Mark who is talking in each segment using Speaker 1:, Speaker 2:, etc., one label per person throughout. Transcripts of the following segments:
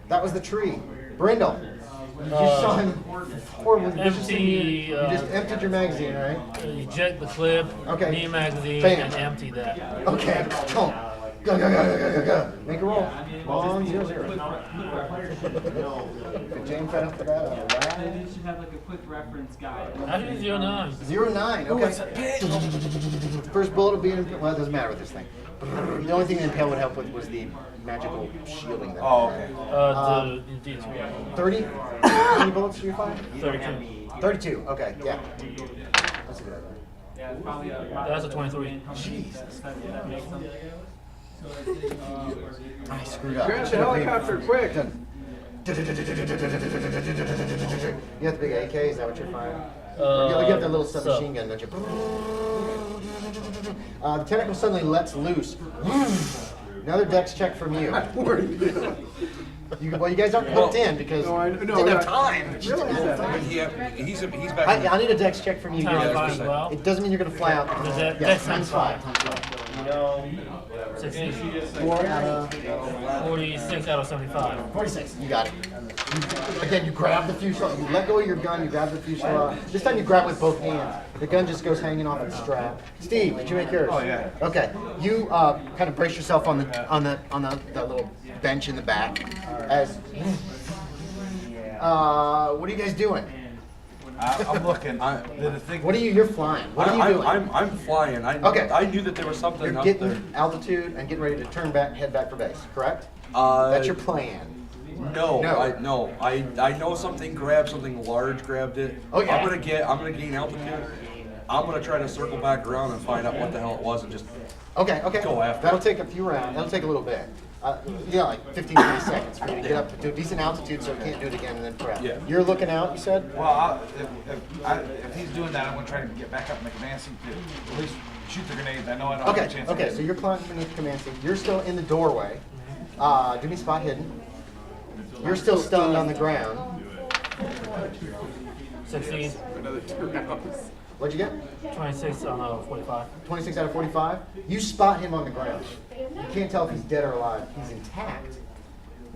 Speaker 1: That was the tree. Brindle. You saw him horribly viciously. You just emptied your magazine, right?
Speaker 2: Eject the clip,
Speaker 1: okay.
Speaker 2: new magazine,
Speaker 1: Bam.
Speaker 2: and empty that.
Speaker 1: Okay, come on. Go. Make a roll. On 0-0. Good James right up for that.
Speaker 3: You should have like a quick reference guide.
Speaker 2: I think 09.
Speaker 1: 0-9, okay. First bullet will be in, well, it doesn't matter with this thing. The only thing the impale would help with was the magical shielding. That
Speaker 4: okay.
Speaker 1: 30? How many bullets do you find?
Speaker 2: 32.
Speaker 1: 32, okay, yeah. That's a good idea.
Speaker 3: Yeah, it's probably
Speaker 2: That's a 23.
Speaker 1: Jesus.
Speaker 3: That makes them.
Speaker 1: I screwed up.
Speaker 5: Crash the helicopter quick.
Speaker 1: You have the big AK, is that what you're firing? You have that little submachine gun, don't you? The tentacle suddenly lets loose. Another dex check from you. Well, you guys aren't hooked in because you didn't have time.
Speaker 4: He's back.
Speaker 1: I need a dex check from you.
Speaker 2: Well.
Speaker 1: It doesn't mean you're going to fly out.
Speaker 2: That's
Speaker 1: times 5.
Speaker 2: 16.
Speaker 1: 4 out of
Speaker 2: 46 out of 75.
Speaker 1: 46. You got it. Again, you grab the fuselage. You let go of your gun. You grab the fuselage. This time you grab with both hands. The gun just goes hanging off its strap. Steve, did you make yours?
Speaker 4: Oh yeah.
Speaker 1: Okay. You kind of brace yourself on the little bench in the back. As what are you guys doing?
Speaker 4: I'm looking.
Speaker 1: What are you? You're flying. What are you doing?
Speaker 4: I'm flying. I knew that there was something
Speaker 1: You're
Speaker 4: up
Speaker 1: getting
Speaker 4: there.
Speaker 1: altitude and getting ready to turn back, head back for base. Correct?
Speaker 4: Uh,
Speaker 1: That's your plan.
Speaker 4: No.
Speaker 1: No.
Speaker 4: I know something grabbed something large, grabbed it.
Speaker 1: Oh, yeah.
Speaker 4: I'm gonna gain altitude. I'm gonna try to circle back around and find out what the hell it was and just
Speaker 1: Okay.
Speaker 4: go after.
Speaker 1: That'll take a few rounds. That'll take a little bit. Like 15, 20 seconds for you to get up to a decent altitude so you can't do it again and then prep.
Speaker 4: Yeah.
Speaker 1: You're looking out, you said?
Speaker 6: Well, if he's doing that, I'm going to try to get back up in the command seat to at least shoot the grenades. I know I don't have a chance.
Speaker 1: Okay, so you're climbing beneath the command seat. You're still in the doorway. Do me spot hidden. You're still stunned on the ground.
Speaker 2: 16.
Speaker 5: Another 2 rounds.
Speaker 1: What'd you get?
Speaker 2: 26 on 45.
Speaker 1: 26 out of 45. You spot him on the ground. You can't tell if he's dead or alive. He's intact.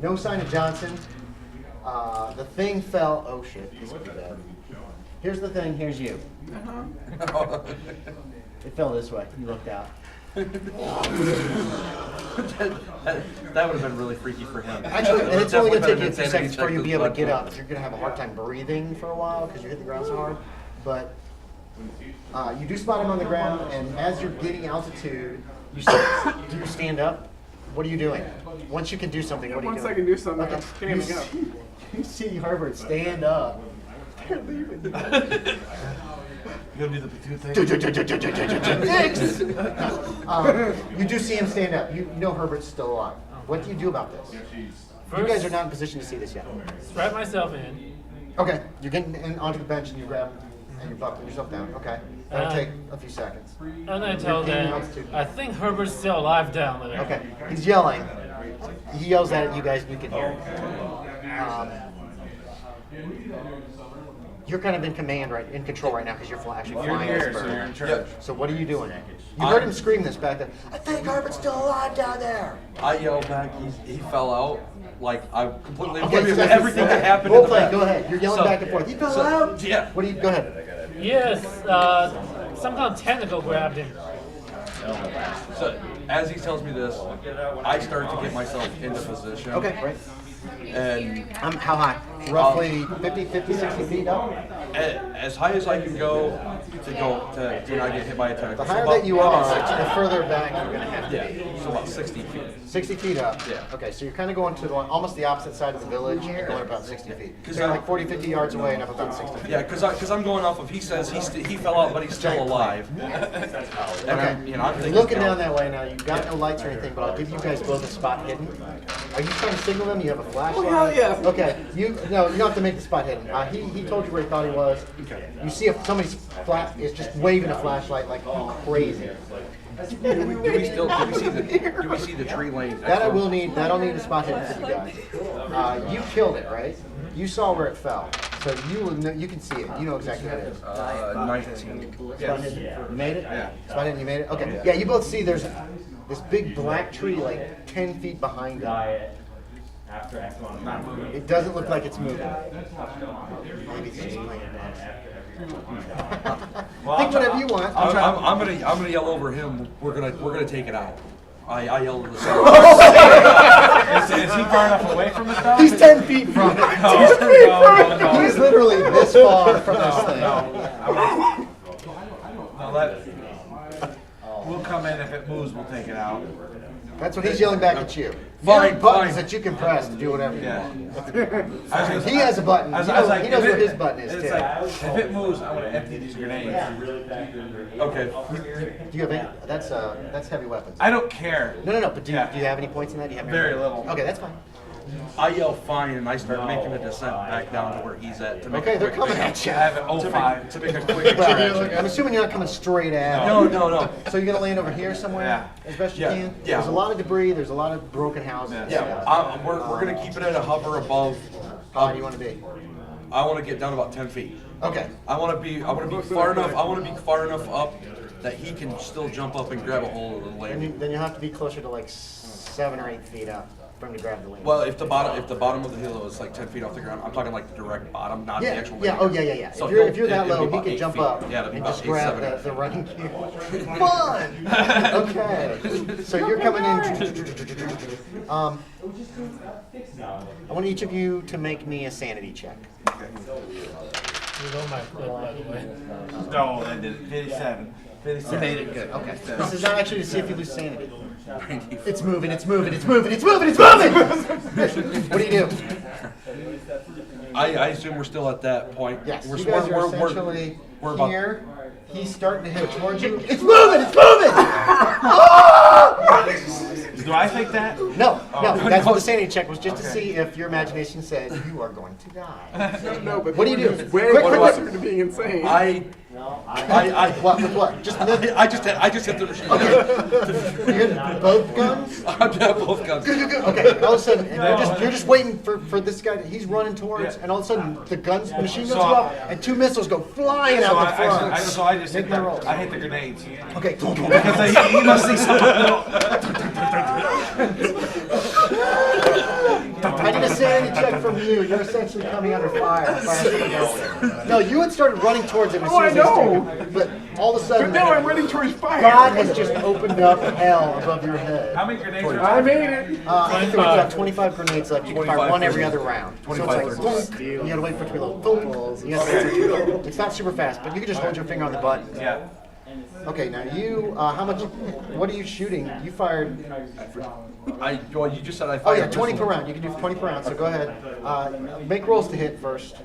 Speaker 1: No sign of Johnson. The thing fell. Oh shit, this could be bad. Here's the thing. Here's you. It fell this way. You looked out.
Speaker 4: that would have been really freaky for him.
Speaker 1: Actually, and it's only going to take you a few
Speaker 4: Definitely
Speaker 1: seconds before you'll be able to get
Speaker 4: blood
Speaker 1: up. You're going to have a hard time breathing for a while because you hit the ground so hard. But you do spot him on the ground, and as you're getting altitude, do you stand up? What are you doing? Once you can do something, what are you doing?
Speaker 5: Once I can do something,
Speaker 1: Okay.
Speaker 5: I'm standing up.
Speaker 1: You see Herbert stand up.
Speaker 6: You gonna do the platoon thing?
Speaker 1: You do see him stand up. You know Herbert's still alive. What do you do about this? You guys are not in position to see this yet.
Speaker 2: Strap myself in.
Speaker 1: Okay, you're getting onto the bench and you grab and you're buckling yourself down. Okay, that'll take a few seconds.
Speaker 2: And I tell them, I think Herbert's still alive down there.
Speaker 1: Okay, he's yelling. He yells that at you guys, and you can hear it. You're kind of in command, right, in control right now because you're actually flying this bird.
Speaker 6: So you're in charge.
Speaker 1: So what are you doing? You heard him scream this back then. I think Herbert's still alive down there.
Speaker 4: I yelled back. He fell out. Like I completely
Speaker 1: Okay,
Speaker 4: oblivious
Speaker 1: so
Speaker 4: to everything that happened.
Speaker 1: Role
Speaker 4: in the
Speaker 1: play.
Speaker 4: back.
Speaker 1: Go ahead. You're yelling back and forth. He fell out.
Speaker 4: Yeah.
Speaker 1: What do you? Go ahead.
Speaker 2: Yes, some kind of tentacle grabbed him.
Speaker 4: So as he tells me this, I start to get myself into position.
Speaker 1: Okay, right.
Speaker 4: And
Speaker 1: How high? Roughly 50, 60 feet up?
Speaker 4: as high as I can go to not get hit by a tentacle.
Speaker 1: The higher that you are, the further back you're going to have to be.
Speaker 4: So about 60 feet.
Speaker 1: 60 feet up?
Speaker 4: Yeah.
Speaker 1: Okay, so you're kind of going to almost the opposite side of the village and going about 60 feet. So you're like 40, 50 yards away and up about 60 feet.
Speaker 4: Yeah, because I'm going off of he says he fell out, but he's still alive. And
Speaker 1: Okay.
Speaker 4: I'm
Speaker 1: You're
Speaker 4: thinking,
Speaker 1: looking down that way now. You've got no lights or anything, but I'll give you guys both a spot hidden. Are you trying to signal them? You have a flashlight?
Speaker 5: Oh, hell yeah.
Speaker 1: Okay. You don't have to make the spot hidden. He told you where he thought he was. You see if somebody's is just waving a flashlight like crazy.
Speaker 4: do we see the tree lane?
Speaker 1: That'll need a spot hidden for you guys. You killed it, right? You saw where it fell, so you can see it. You know exactly what it is.
Speaker 4: 19.
Speaker 1: Spot hidden. You made it? Yeah. Spot hidden. You made it. Okay. Yeah. You both see there's this big black tree like 10 feet behind it.
Speaker 6: Not moving.
Speaker 1: It doesn't look like it's moving. Maybe it's just playing dead.
Speaker 6: Well,
Speaker 1: Think whatever you want.
Speaker 4: I'm gonna yell over him. We're gonna take it out. I yell at the
Speaker 6: Is he far enough away from it though?
Speaker 1: He's 10 feet from it.
Speaker 6: No.
Speaker 1: He's literally this far from this thing.
Speaker 6: We'll come in. If it moves, we'll take it out.
Speaker 1: That's what he's yelling back at you.
Speaker 4: Fine,
Speaker 1: You have buttons
Speaker 4: fine.
Speaker 1: that you can press to do whatever you
Speaker 6: Yeah.
Speaker 1: want. He has a button.
Speaker 6: I was
Speaker 1: He knows,
Speaker 6: like,
Speaker 1: he knows
Speaker 6: if
Speaker 1: where
Speaker 6: it-
Speaker 1: his button is
Speaker 6: it's
Speaker 1: too.
Speaker 6: like, if it moves, I'm gonna empty these grenades.
Speaker 4: Okay.
Speaker 1: Do you have any? That's heavy weapons.
Speaker 6: I don't care.
Speaker 1: No. But do you
Speaker 6: Yeah.
Speaker 1: have any points in that? Do you have
Speaker 6: Very little.
Speaker 1: Okay, that's fine.
Speaker 4: I yell fine, and I start making a descent back down to where he's at. To make
Speaker 1: Okay,
Speaker 4: a
Speaker 1: they're
Speaker 4: quick-
Speaker 1: coming at you.
Speaker 6: I have an 05.
Speaker 4: To make a quick
Speaker 1: Well,
Speaker 4: extraction.
Speaker 1: I'm assuming you're not coming straight at.
Speaker 4: No, no, no.
Speaker 1: So you're gonna land over here somewhere,
Speaker 6: Yeah.
Speaker 1: as best you
Speaker 4: Yeah,
Speaker 1: can.
Speaker 4: yeah.
Speaker 1: There's a lot of debris. There's a lot of broken houses.
Speaker 4: Yeah, we're gonna keep it at a hover above.
Speaker 1: How high do you want to be?
Speaker 4: I want to get down about 10 feet.
Speaker 1: Okay.
Speaker 4: I want to be far enough. I want to be far enough up that he can still jump up and grab a hold of the
Speaker 1: Then
Speaker 4: leg.
Speaker 1: you have to be closer to like 7 or 8 feet up for him to grab the wing.
Speaker 4: Well, if the bottom of the halo is like 10 feet off the ground, I'm talking like the direct bottom, not the
Speaker 1: yeah,
Speaker 4: actual.
Speaker 1: yeah,
Speaker 4: leg.
Speaker 1: oh yeah.
Speaker 4: So
Speaker 1: if you're that
Speaker 4: it'll
Speaker 1: low,
Speaker 4: be
Speaker 1: he
Speaker 4: about
Speaker 1: can
Speaker 4: 8
Speaker 1: jump
Speaker 4: feet.
Speaker 1: up
Speaker 4: Yeah, it'll be
Speaker 1: and
Speaker 4: about
Speaker 1: just
Speaker 4: 8,
Speaker 1: grab
Speaker 4: 7.
Speaker 1: the running cue. Fun! Okay. So you're coming in. I want each of you to make me a sanity check.
Speaker 2: You know my foot, by the way.
Speaker 6: No, I did it. 57. 57.
Speaker 1: Made it good. Okay. This is not actually to see if you lose sanity. It's moving, it's moving, it's moving, it's moving, it's moving! What do you do?
Speaker 4: I assume we're still at that point.
Speaker 1: Yes,
Speaker 4: We're,
Speaker 1: you guys are
Speaker 4: we're-
Speaker 1: essentially
Speaker 4: we're about-
Speaker 1: here. He's starting to head towards you. It's moving! It's moving!
Speaker 6: Do I think that?
Speaker 1: No, that's what the sanity check was, just to see if your imagination said you are going to die.
Speaker 5: No, but
Speaker 1: What do you do?
Speaker 5: Way
Speaker 1: Quick,
Speaker 5: closer to being insane.
Speaker 1: What, with what? Just the,
Speaker 4: I just hit the machine.
Speaker 1: you hit both guns?
Speaker 4: I'm down both guns.
Speaker 1: Good. Okay, all of a sudden, you're just waiting for this guy, he's running towards, and all of a sudden, the machine guns go off, and 2 missiles go flying out the front.
Speaker 6: So I just
Speaker 1: Make
Speaker 6: hit
Speaker 1: my roll.
Speaker 6: I hit the grenades.
Speaker 1: Okay.
Speaker 6: Because he must see something.
Speaker 1: I need a sanity check from you. You're essentially coming under fire. No, you had started running towards him as soon as
Speaker 5: I know.
Speaker 1: they started, but all of a sudden,
Speaker 5: But now I'm running towards fire.
Speaker 1: God has just opened up hell above your head.
Speaker 6: How many grenades are
Speaker 5: I made it.
Speaker 1: I think there was about 25 grenades left. You can fire
Speaker 4: 25
Speaker 1: one every other round. So it's
Speaker 4: 25
Speaker 1: like,
Speaker 4: grenades.
Speaker 1: boom. You gotta wait for it to reload. Boom. You gotta wait for it to reload. It's not super fast, but you can just hold your finger on the button.
Speaker 6: Yeah.
Speaker 1: Okay, now you, how much, what are you shooting? You fired,
Speaker 4: Well, you just said I
Speaker 1: oh
Speaker 4: fired.
Speaker 1: yeah,
Speaker 4: a
Speaker 1: 20 per
Speaker 4: missile.
Speaker 1: round. You can do 20 per round, so go ahead. Make rolls to hit first,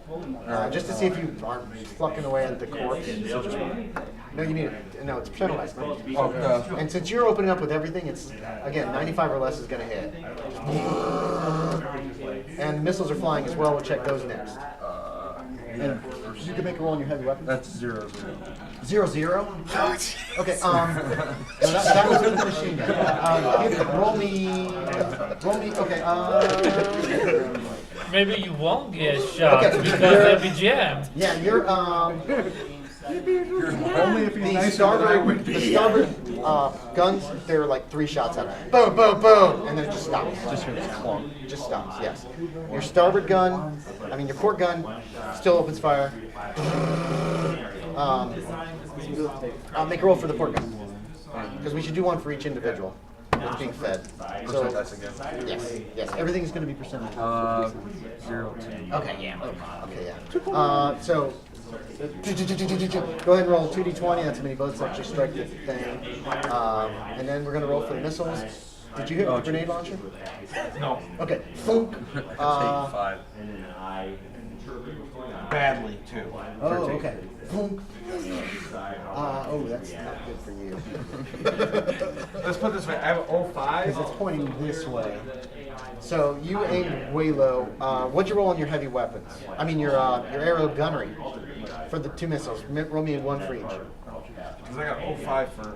Speaker 1: just to see if you aren't plucking away at the corpse. No, you need it. No, it's penalized. Right?
Speaker 4: Oh,
Speaker 1: And since you're opening up with everything, it's, again, 95 or less is going to hit. And missiles are flying as well. We'll check those next. And you can make a roll on your heavy weapon.
Speaker 4: That's 0.
Speaker 1: 0-0? Okay, no, that was with the machine gun. Roll me, okay,
Speaker 2: Maybe you won't get shot
Speaker 1: Okay.
Speaker 2: because they'll be jammed.
Speaker 1: yeah, you're,
Speaker 5: Only if he's
Speaker 1: the
Speaker 5: nicer than I would be.
Speaker 1: starboard guns, they're like 3 shots out. Boom, boom, boom, and then it just stops. Just stops, yes. Your starboard gun, your port gun, still opens fire. Make a roll for the port gun. Because we should do one for each individual that's being fed. So, yes, everything's going to be percentage.
Speaker 4: 0.
Speaker 1: Okay, yeah. So, go ahead and roll 2d20. That's how many bullets actually strike the thing. And then we're going to roll for the missiles. Did you hit with the grenade launcher?
Speaker 6: No.
Speaker 1: Okay. Thunk.
Speaker 4: 5.
Speaker 6: Badly, too.
Speaker 1: Oh, okay. Thunk. Oh, that's not good for you.
Speaker 6: Let's put it this way. I have an 05.
Speaker 1: Because it's pointing this way. So you aimed way low. What'd you roll on your heavy weapons? Your arrow gunnery for the 2 missiles. Roll me 1 for each.
Speaker 6: Because I got 05 for...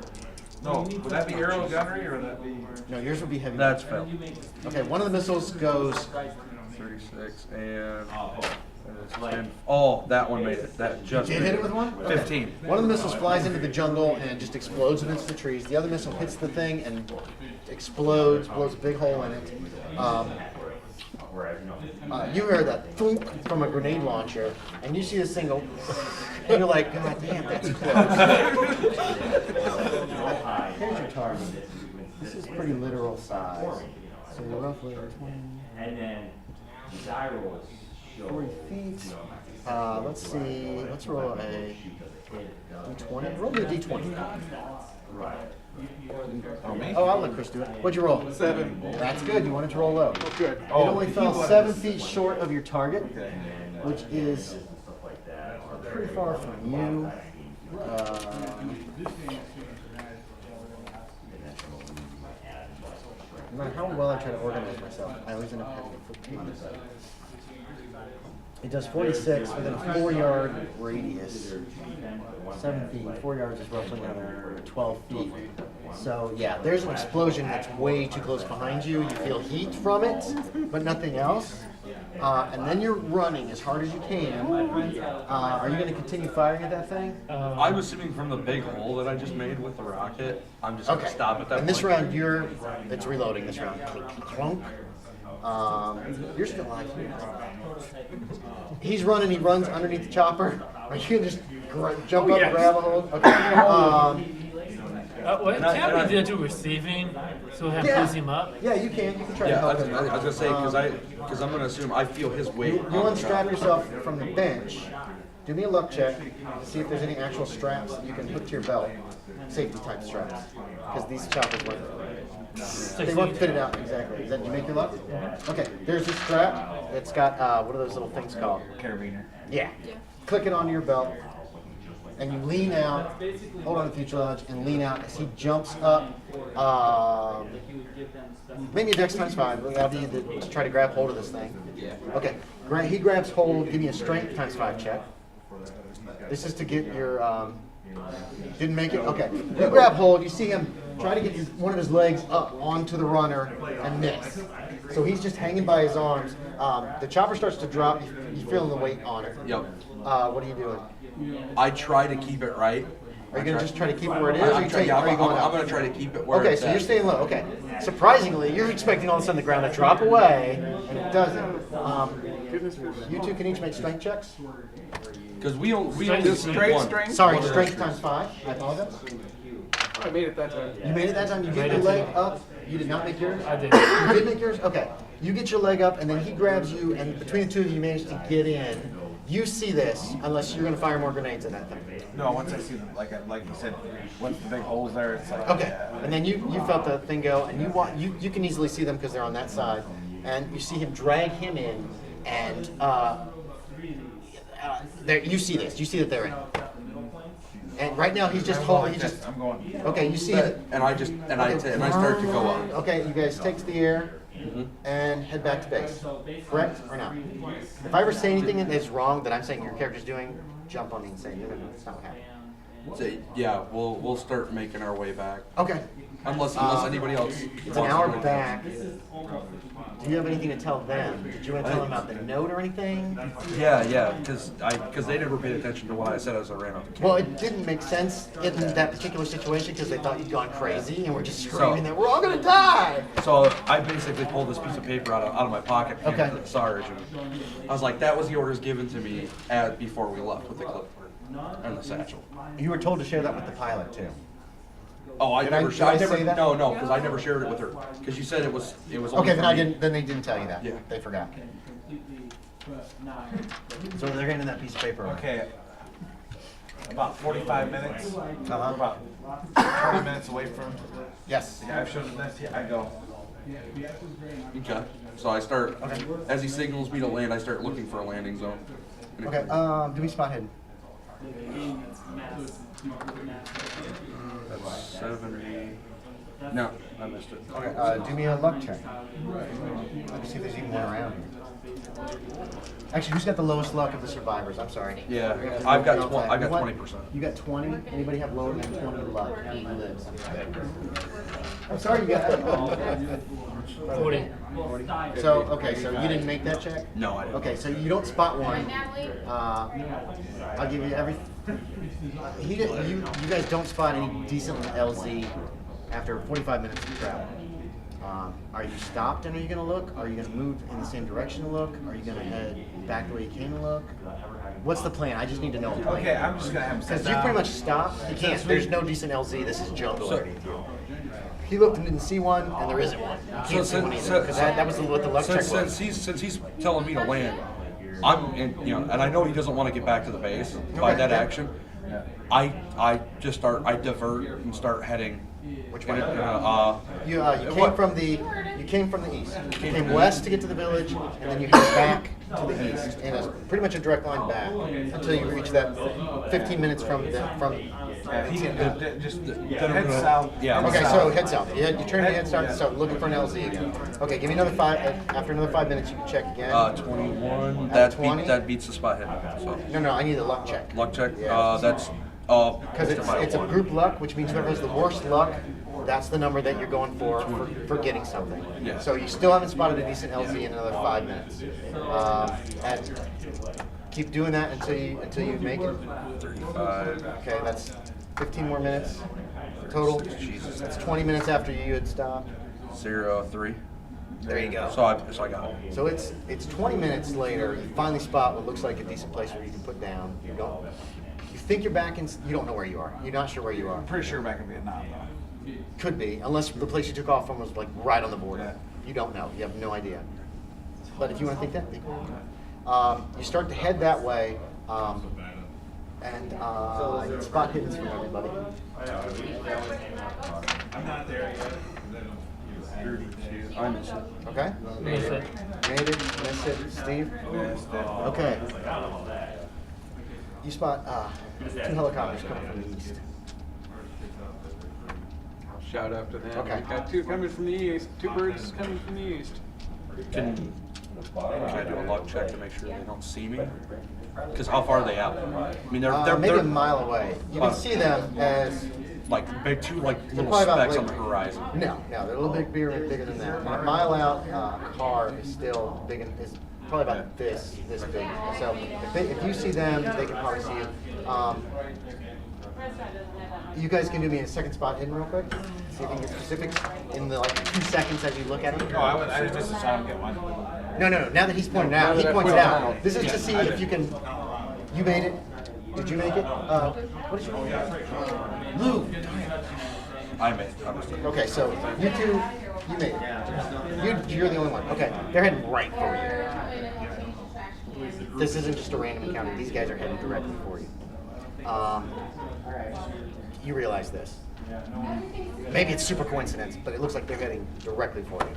Speaker 6: No, would that be arrow gunnery or would that be...
Speaker 1: No, yours would be heavy.
Speaker 4: That's failed.
Speaker 1: Okay, one of the missiles goes.
Speaker 4: 36 and. It's 10. Oh, that one made it. That just.
Speaker 1: Did hit it with one? Okay.
Speaker 4: 15.
Speaker 1: One of the missiles flies into the jungle and just explodes against the trees. The other missile hits the thing and explodes, blows a big hole in it. You hear that thunk from a grenade launcher, and you see this thing go, and you're like, God damn, that's close. Here's your target. This is pretty literal size. So you're roughly 20,
Speaker 7: And then Darryl
Speaker 1: 40 feet. Let's see. Let's roll a d20. Roll me a d20.
Speaker 7: Right.
Speaker 6: Oh, me?
Speaker 1: Oh, I'll let Chris do it. What'd you roll?
Speaker 5: 7.
Speaker 1: That's good. You wanted to roll low.
Speaker 5: Good.
Speaker 1: It only fell 7 feet short of your target, which is pretty far from you. No matter how well I try to organize myself, I always end up having a 15. It does 46 within a 4-yard radius. 7 feet, 4 yards is roughly another 12 feet. So yeah, there's an explosion that's way too close behind you. You feel heat from it, but nothing else. And then you're running as hard as you can. Are you going to continue firing at that thing?
Speaker 4: I'm assuming from the big hole that I just made with the rocket, I'm just gonna stop at that
Speaker 1: And this
Speaker 4: point.
Speaker 1: round, it's reloading this round. Clunk. You're still alive. He's running, he runs underneath the chopper. Are you going to just jump up and grab a hold? Okay.
Speaker 2: What can we do receiving? So we have to boost him up?
Speaker 1: Yeah, you can. You can try to
Speaker 4: Yeah,
Speaker 1: help
Speaker 4: I
Speaker 1: him.
Speaker 4: was gonna say, because I'm gonna assume I feel his weight.
Speaker 1: You unstrap yourself from the bench. Do me a luck check to see if there's any actual straps that you can hook to your belt. Safety type straps. Because these choppers they won't fit it out exactly. Did you make your luck? Okay, there's a strap. It's got, what are those little things called?
Speaker 6: Carabiner.
Speaker 1: Yeah. Click it onto your belt. And you lean out, hold on to the fuselage, and lean out as he jumps up. Maybe a dex times 5. That'll be to try to grab hold of this thing. Okay. He grabs hold. Give me a strength times 5 check. This is to get your. Didn't make it. Okay. You grab hold. You see him try to get one of his legs up onto the runner and miss. So he's just hanging by his arms. The chopper starts to drop. You're feeling the weight on it.
Speaker 4: Yep.
Speaker 1: What are you doing?
Speaker 4: I try to keep it right.
Speaker 1: Are you going to just try to keep it where it is?
Speaker 4: I'm going to try to keep it where
Speaker 1: Okay,
Speaker 4: it's
Speaker 1: so
Speaker 4: at.
Speaker 1: you're staying low. Okay. Surprisingly, you're expecting all of a sudden the ground to drop away, and it doesn't. You two can each make strength checks.
Speaker 4: Because we only
Speaker 5: Just
Speaker 4: need
Speaker 5: straight
Speaker 4: one.
Speaker 5: strength?
Speaker 1: Sorry, strength times 5. I apologize.
Speaker 5: I made it that time.
Speaker 1: You made it that time. You get your leg up. You did not make yours?
Speaker 2: I did.
Speaker 1: You did make yours? Okay. You get your leg up, and then he grabs you, and between the two of you, you manage to get in. You see this, unless you're going to fire more grenades at that thing.
Speaker 6: No, once I see them, like you said, once the big hole's there, it's like.
Speaker 1: Okay, and then you felt the thing go, and you can easily see them because they're on that side, and you see him drag him in, and there you see this. You see that they're in, and right now he's just holding. He's just
Speaker 6: I'm going.
Speaker 1: okay. You see it,
Speaker 4: And I start to go up.
Speaker 1: Okay, you guys take to the air and head back to base. Correct or not? If I ever say anything that is wrong that I'm saying your character's doing, jump on me and say no, it's not what happened.
Speaker 4: So, yeah, we'll start making our way back.
Speaker 1: Okay.
Speaker 4: Unless anybody else.
Speaker 1: It's an hour back. Do you have anything to tell them? Did you want to tell them about the note or anything?
Speaker 4: Yeah, because they never paid attention to what I said as I ran up the
Speaker 1: Well, it didn't make sense in that particular situation because they thought you'd gone crazy and were just screaming that we're all gonna die.
Speaker 4: So I basically pulled this piece of paper out of my pocket and handed
Speaker 1: Okay.
Speaker 4: it to the Sarge, and I was like, that was the orders given to me before we left with the clipboard and the satchel.
Speaker 1: You were told to share that with the pilot too.
Speaker 4: Oh, I
Speaker 1: Did
Speaker 4: never.
Speaker 1: I
Speaker 4: never
Speaker 1: say that?
Speaker 4: No, because I never shared it with her. Because you said it was. Only
Speaker 1: Okay, then
Speaker 4: for
Speaker 1: I
Speaker 4: me.
Speaker 1: didn't. Then they didn't tell you that.
Speaker 4: Yeah.
Speaker 1: They forgot. So they're handing that piece of paper.
Speaker 6: Okay. About 45 minutes.
Speaker 1: Uh-huh.
Speaker 6: We're about 20 minutes away from.
Speaker 1: Yes.
Speaker 6: Yeah, I've showed them this. Yeah, I go.
Speaker 4: Okay. So I start. As he signals me to land, I start looking for a landing zone. And it-
Speaker 1: Okay. Do we spot hidden?
Speaker 4: That's 70. No, I missed it.
Speaker 1: Okay. Do me a luck check. Let me see if there's even one around here. Actually, who's got the lowest luck of the survivors? I'm sorry.
Speaker 4: Yeah, I've got
Speaker 1: Okay.
Speaker 4: I've got
Speaker 1: What?
Speaker 4: 20%.
Speaker 1: You got 20? Anybody have lower than 20 luck? He lives. I'm sorry you got
Speaker 2: 40.
Speaker 1: So, okay, so you didn't make that check?
Speaker 4: No, I didn't.
Speaker 1: Okay, so you don't spot one. I'll give you every. You guys don't spot any decent LZ after 45 minutes of travel. Are you stopped and are you going to look? Are you going to move in the same direction to look? Are you going to head back the way you came to look? What's the plan? I just need to know a plan.
Speaker 6: Okay, I'm just gonna have him sit
Speaker 1: Because you
Speaker 6: down.
Speaker 1: pretty much stopped. You can't. There's no decent LZ. This is junk already. He looked and didn't see one, and there isn't one. You can't see one either. Because that was what the luck check was.
Speaker 4: Since he's telling me to land, and I know he doesn't want to get back to the base by that action. I divert and start heading.
Speaker 1: Which way?
Speaker 4: You
Speaker 1: You came from the east. You came west to get to the village, and then you head back to the east, and it's pretty much a direct line back until you reach that 15 minutes from.
Speaker 6: He can just head south.
Speaker 4: Yeah.
Speaker 1: Okay, so head south. You turn to head south, so looking for an LZ again. Okay, give me another 5. After another 5 minutes, you can check again.
Speaker 4: 21.
Speaker 1: At 20?
Speaker 4: That beats the spot hit. So
Speaker 1: No, I need a luck check.
Speaker 4: luck check.
Speaker 1: Yeah.
Speaker 4: That's
Speaker 1: Because it's a group luck, which means whoever has the worst luck, that's the number that you're going for getting something.
Speaker 4: Yeah.
Speaker 1: So you still haven't spotted a decent LZ in another 5 minutes. And keep doing that until you make it.
Speaker 4: 35.
Speaker 1: Okay, that's 15 more minutes total.
Speaker 4: Jesus.
Speaker 1: That's 20 minutes after you had stopped.
Speaker 4: 0-3.
Speaker 1: There you go.
Speaker 4: So I got it.
Speaker 1: So it's 20 minutes later. You finally spot what looks like a decent place where you can put down. You think you're back in. You don't know where you are. You're not sure where you are.
Speaker 6: I'm pretty sure back in Vietnam though.
Speaker 1: Could be, unless the place you took off from was like right on the border.
Speaker 6: Yeah.
Speaker 1: You don't know. You have no idea. But if you want to think that, think you start to head that way, and you spot hiddens from everybody.
Speaker 7: I'm not there yet.
Speaker 4: 32. I miss it.
Speaker 1: Okay?
Speaker 2: Miss it.
Speaker 1: Made it. Missed it. Steve? Okay. You spot 2 helicopters coming from the east.
Speaker 5: Shout out to them.
Speaker 1: Okay.
Speaker 5: We've got 2 coming from the east. 2 birds coming from the east.
Speaker 4: Can I do a luck check to make sure they don't see me? Because how far are they out? I mean, they're
Speaker 1: Maybe a mile away. You can see them as
Speaker 4: like big, 2 like little
Speaker 1: probably about
Speaker 4: specks
Speaker 1: like-
Speaker 4: on the horizon.
Speaker 1: No, they're a little bit bigger than that. And a mile out car is still big, is probably about this big. So if you see them, they can probably see you. You guys can do me a second spot hidden real quick. See if you can get specifics in the 2 seconds as you look at them.
Speaker 6: No, I just saw him get one.
Speaker 1: No. Now that he's pointed out, he points it out. This is to see if you can. You made it. Did you make it? What did you make? Lou.
Speaker 4: I made it. I missed it.
Speaker 1: Okay, so you two, you made it. You're the only one. Okay, they're heading right for you. This isn't just a random encounter. These guys are heading directly for you. You realize this. Maybe it's super coincidence, but it looks like they're heading directly for you.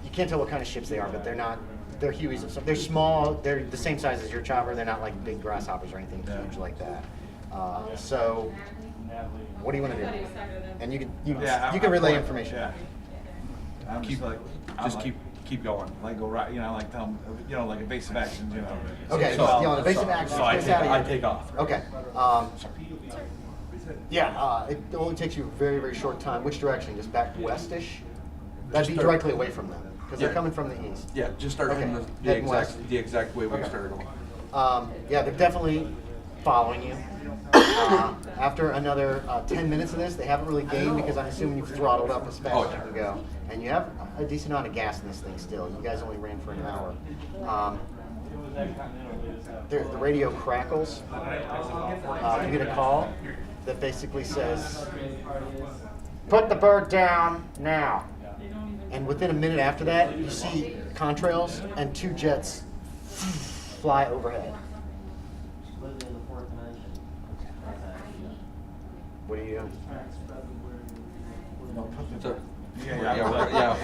Speaker 1: You can't tell what kind of ships they are, but they're not. They're Hueys of some. They're small. They're the same size as your chopper. They're not like big grasshoppers or anything huge like that. So, what do you want to do? And you can relay information.
Speaker 6: Yeah. I'm
Speaker 4: Keep
Speaker 6: just like,
Speaker 4: keep going.
Speaker 6: like go right, like tell them, like evasive actions,
Speaker 1: Okay,
Speaker 6: So-
Speaker 1: so evasive action.
Speaker 4: So I
Speaker 1: Space out of
Speaker 4: I
Speaker 1: here.
Speaker 4: take off.
Speaker 1: Okay. It only takes you a very, very short time. Which direction? Just back westish? That'd be directly away from them because they're coming from the east.
Speaker 4: Yeah, just start
Speaker 1: Okay.
Speaker 4: in
Speaker 1: Heading west.
Speaker 4: the exact way we
Speaker 1: Okay.
Speaker 4: started going.
Speaker 1: Yeah, they're definitely following you. After another 10 minutes of this, they haven't really gained because I'm assuming you've throttled up as fast as you can go. And you have a decent amount of gas in this thing still. You guys only ran for an hour. The radio crackles. You get a call that basically says, "Put the bird down now." And within a minute after that, you see contrails and 2 jets fly overhead. What are you doing?
Speaker 4: So,
Speaker 6: Yeah.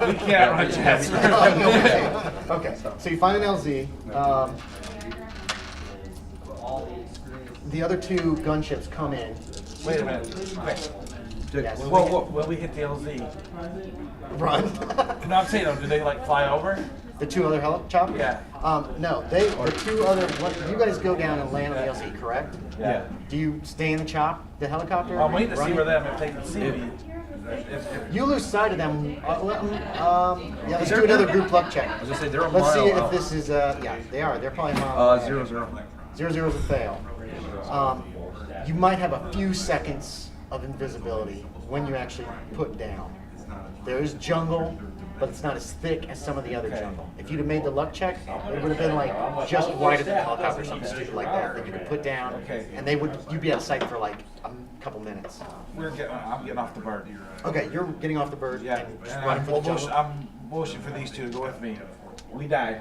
Speaker 4: we
Speaker 6: can't run jets.
Speaker 1: Okay, so you find an LZ. The other 2 gunships come in.
Speaker 6: Wait a minute. Wait.
Speaker 1: Yes.
Speaker 6: Will we hit the LZ?
Speaker 1: Run.
Speaker 6: No, I'm saying, do they fly over?
Speaker 1: The 2 other helicopters?
Speaker 6: Yeah.
Speaker 1: No, the 2 other. You guys go down and land on the LZ, correct?
Speaker 6: Yeah.
Speaker 1: Do you stay in the helicopter?
Speaker 6: I'm waiting to see
Speaker 1: Run it?
Speaker 6: where if they can see me.
Speaker 1: You lose sight of them. Let's do another group luck check.
Speaker 4: I was gonna say they're a
Speaker 1: Let's see
Speaker 4: mile
Speaker 1: if
Speaker 4: out.
Speaker 1: this is. Yeah, they are. They're probably a mile. away.
Speaker 4: 0-0.
Speaker 1: 0-0 is a fail. You might have a few seconds of invisibility when you actually put down. There is jungle, but it's not as thick as some of the other jungle. If you'd have made the luck check, it would have been like just right at the helicopter or something stupid like that you could put down, and you'd be out of sight for like a couple minutes.
Speaker 6: I'm getting off the bird.
Speaker 1: Okay, you're getting off the bird
Speaker 6: Yeah,
Speaker 1: and just
Speaker 6: and
Speaker 1: running for the jungle.
Speaker 6: I'm motioning for these two to go with me. We die.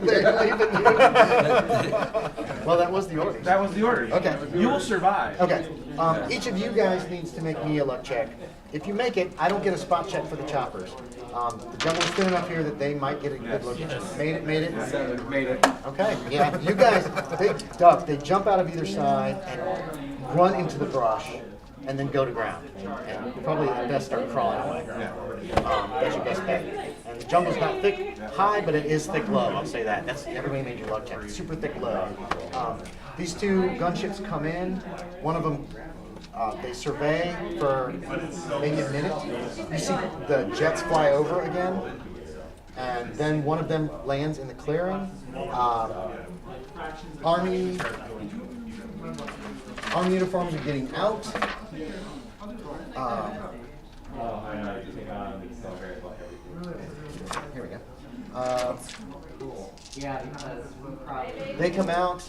Speaker 1: They're leaving you. Well, that was the order.
Speaker 6: That was the order.
Speaker 1: Okay.
Speaker 6: You will survive.
Speaker 1: Okay. Each of you guys needs to make me a luck check. If you make it, I don't get a spot check for the choppers. The jungle's thin enough here that they might get a good look at you. Made it?
Speaker 5: Made it.
Speaker 1: Okay. Yeah. You guys, they duck. They jump out of either side and run into the brush, and then go to ground. And you probably best start crawling away. That's your best bet. And the jungle's not thick high, but it is thick low. I'll say that. That's everybody made your luck check. It's super thick low. These two gunships come in. One of them. They survey for maybe a minute. You see the jets fly over again, and then one of them lands in the clearing. Army uniforms are getting out. Here we go. They come out.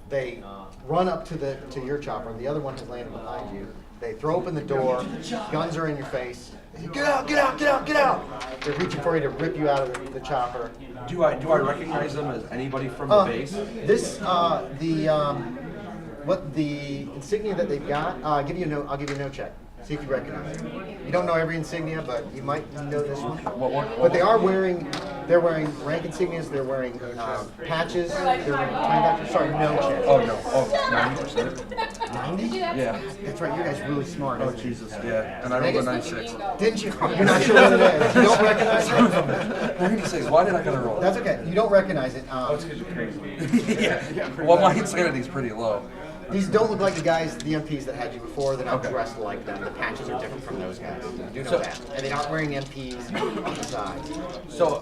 Speaker 1: They run up to your chopper. The other one has landed behind you. They throw open the door. Guns are in your face. They say, get out! Get out! Get out! Get out! They're reaching for you to rip you out of the chopper.
Speaker 4: Do I recognize them as anybody from the base?
Speaker 1: This the insignia that they've got. I'll give you a no check. See if you recognize it. You don't know every insignia, but you might know this one. But they're wearing rank insignias. They're wearing patches. They're wearing time doctors. Sorry, no check.
Speaker 4: Oh no. Oh, 90%.
Speaker 1: 90?
Speaker 4: Yeah.
Speaker 1: That's right. You guys are really smart.
Speaker 4: Oh Jesus. Yeah. And I rolled a 96.
Speaker 1: Didn't you? You're not sure what it is. You don't recognize it.
Speaker 4: 96. Why did I gotta roll?
Speaker 1: That's okay. You don't recognize it.
Speaker 6: That's because you're crazy.
Speaker 4: Yeah. Well, my insanity's pretty low.
Speaker 1: These don't look like the MPs that had you before. They're not dressed like them. The patches are different from those guys. You do know that. And they aren't wearing MPs on the sides.
Speaker 4: So,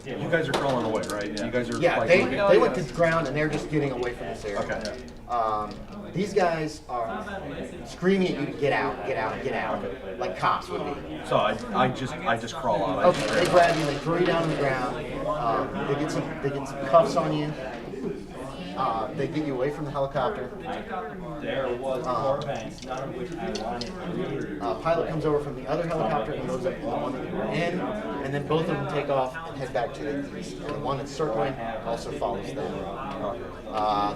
Speaker 4: you guys are crawling away, right? You guys are
Speaker 1: Yeah,
Speaker 4: like,
Speaker 1: they went to the ground and they're just getting away from this area.
Speaker 4: Okay.
Speaker 1: These guys are screaming at you to get out, get out, get out, like cops would be.
Speaker 4: So I just crawl out.
Speaker 1: Okay, they grab you, they throw you down on the ground. They get some cuffs on you. They get you away from the helicopter.
Speaker 7: There was 4 banks, none of which I wanted.
Speaker 1: Pilot comes over from the other helicopter and goes up to the one that you were in, and then both of them take off and head back to the east. And the one that's circling also follows them.